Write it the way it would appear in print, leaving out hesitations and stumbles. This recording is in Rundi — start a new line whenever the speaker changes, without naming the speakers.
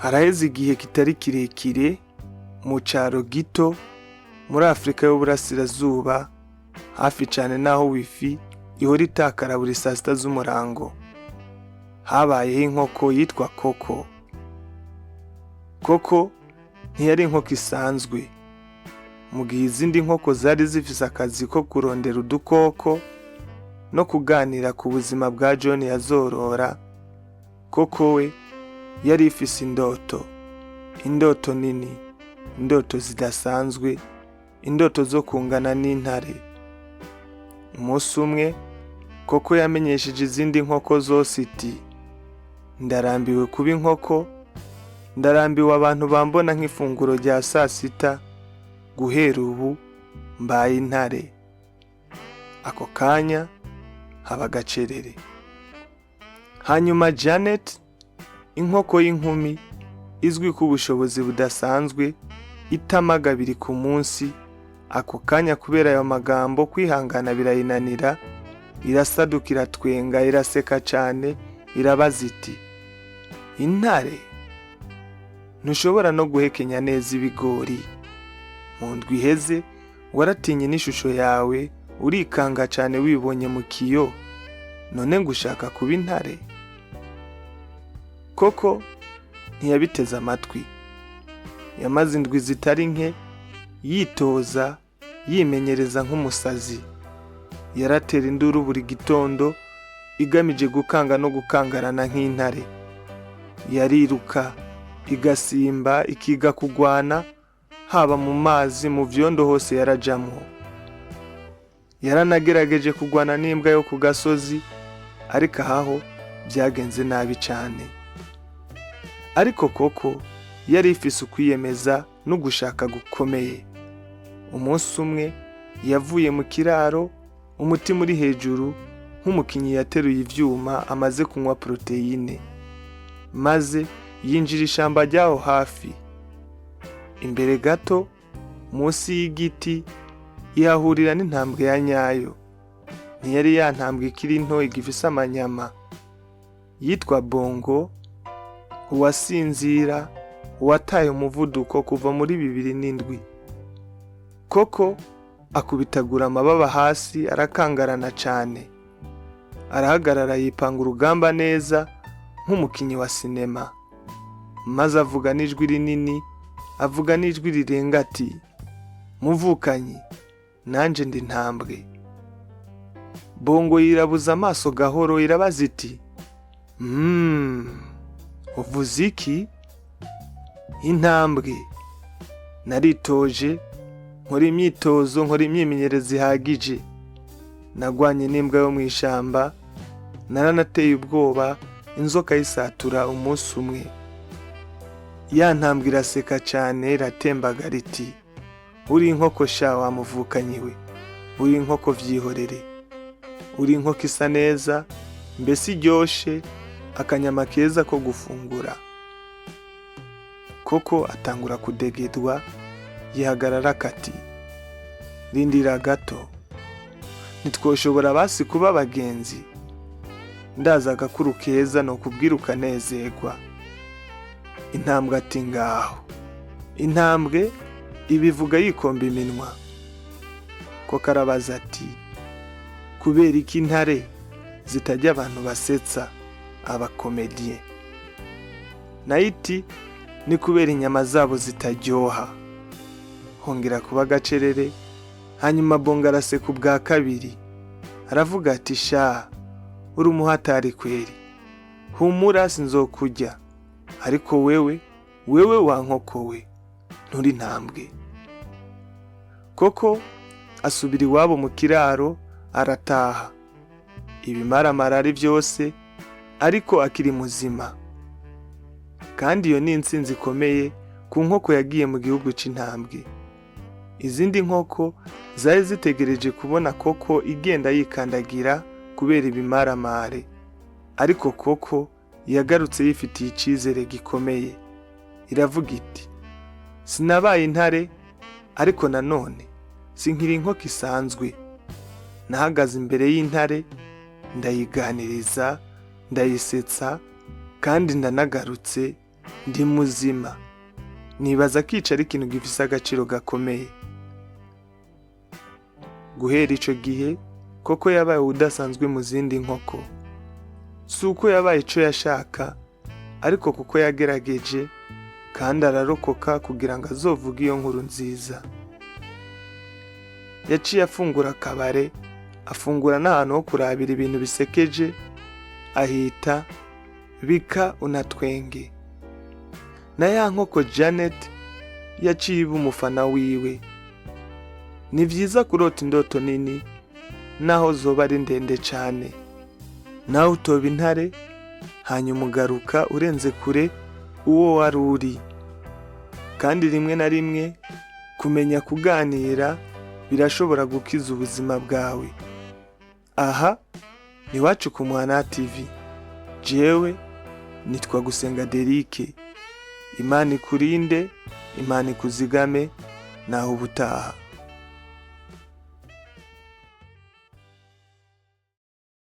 Haraheze igihe kitari kirekire mu caro gito muri Afrika y'Uburasirazuba hafi cane naho wifi ihora itakara buri saa sita z'umurango habayeho inkoko yitwa Koko. Koko ntiyari inkoko isanzwe. Mu gihe izindi nkoko zari zifise akazi ko kurondera udukoko no kuganira ku buzima bwa John yazorora, Koko we yari ifise indoto nini, indoto zidasanzwe, indoto zo kungana n'intare. Umunsi umwe Koko yamenyesheje izindi nkoko zose iti, ndarambiwe kuba inkoko, ndarambiwe abantu bambona nk'ifunguro rya saa sita, guhera ubu mbaye intare. Ako kanya haba gacerere. Hanyuma Janet, inkoko y'inkumi izwi ku bushobozi budasanzwe, itamaga 2 ku munsi, ako kanya kubera ayo magambo kwihangana birayinanira, irasadukira twenga, iraseka cane, irabaza iti, intare ntushobora no guhekenya neza ibigori. Mu ndwi iheze waratinye n'ishusho yawe, urikanga cane wibonye mu kiyo, none ngushaka kuba intare? Koko ntiyabiteze amatwi. Yamaze indwi zitari nke yitoza, yimenyereza nk'umusazi. Yaratera induru buri gitondo igamije gukanga no gukangarana nk'intare. Yariruka, igasimba, ikiga kugwana, haba mu mazi, mu vyondo hose yarajamwo. Yaranagerageje kugwana n'imbwa yo ku gasozi, ariko aho byagenze nabi cane. Ariko Koko yari ifise ukwiyemeza no gushaka gukomeye. Umunsi umwe yavuye mu kiraro, umutima uri hejuru, nk'umukinyi yateruye ivyuma amaze kunywa proteine, maze yinjira ishamba ryaho hafi. Imbere gato munsi y'igiti yahurira n'intambwe ya nyayo. Ntiyari ya ntambwe ikiri nto igifise amanyama. Yitwa Bongo, uwasinzira, uwataye umuvuduko kuva muri 2007. Koko akubitagura amababa hasi, arakangarana cane. Arahagarara yipanga urugamba neza nk'umukinyi wa sinema, maze avuga n'ijwi rinini, avuga n'ijwi rirenga ati, muvukanyi, nanje ndi ntambwe. Bongo yirabuza amaso gahoro, irabaza iti, uvuze iki? Intambwe. Naritoje, nkora imyitozo, nkora imyimenyerezo ihagije. Nagwanye n'imbwa yo mw'ishamba, naranateye ubwoba, inzoka yisatura umunsi umwe. Ya ntambwe iraseka cane, iratembagara iti, uri inkoko sha wa muvukanyiwe, uri inkoko vyihorere, uri inkoko isa neza, mbese iryoshe, akanyama keza ko gufungura. Koko atangura kudegedwa, yihagarara kati, rindira gato, ntitwoshobora basi kuba abagenzi? Ndaza agakuru keza no kubwira ukanezerwa. Intambwe ati ngaho. Intambwe ibivuga yikomba iminwa. Koko arabaza ati, kubera iki intare zitajya abantu basetsa, abakomedie? Nayo iti, ni kubera inyama zabo zitaryoha. Hongera kuba gacerere. Hanyuma Bongo araseka ubwa kabiri, aravuga ati, sha uri umuhatari kweri, humura sinzokurya, ariko wewe wa nkoko we, nturi ntambwe. Koko asubira iwabo mu kiraro, arataha. Ibimaramara ari byose, ariko akiri muzima. Kandi iyo ni intsinzi ikomeye ku nkoko yagiye mu gihugu c'intambwe. Izindi nkoko zari zitegereje kubona Koko igenda yikandagira kubera ibimaramare, ariko Koko yagarutse yifitiye icizere gikomeye. Iravuga iti, sinabaye intare, ariko nanone sinkiri inkoko isanzwe. Nahagaze imbere y'intare, ndayiganiriza, ndayisetsa, kandi ndanagarutse ndi muzima. Nibaza ko ico ari ikintu gifise agaciro gakomeye. Guhera ico gihe koko yabaye udasanzwe mu zindi nkoko. Si uko yabaye ico yashaka, ariko kuko yagerageje kandi ararokoka kugira ngo azovuge iyo nkuru nziza. Yaciye afungura akabare, afungura n'ahantu ho kurabira ibintu bisekeje, ahita Bika Unatwenge. Na ya nkoko Janet yaciye iba umufana wiwe. Ni vyiza kurota indoto nini naho zoba ari ndende cane. Nawe utoba intare hanyuma ugaruka urenze kure uwo wari uri. Kandi rimwe na rimwe kumenya kuganira birashobora gukiza ubuzima bwawe. Aha ni Iwacu ku Muhana TV. Jewe nitwa Gusenga Derike. Imana ikurinde, Imana ikuzigame, naho ubutaha.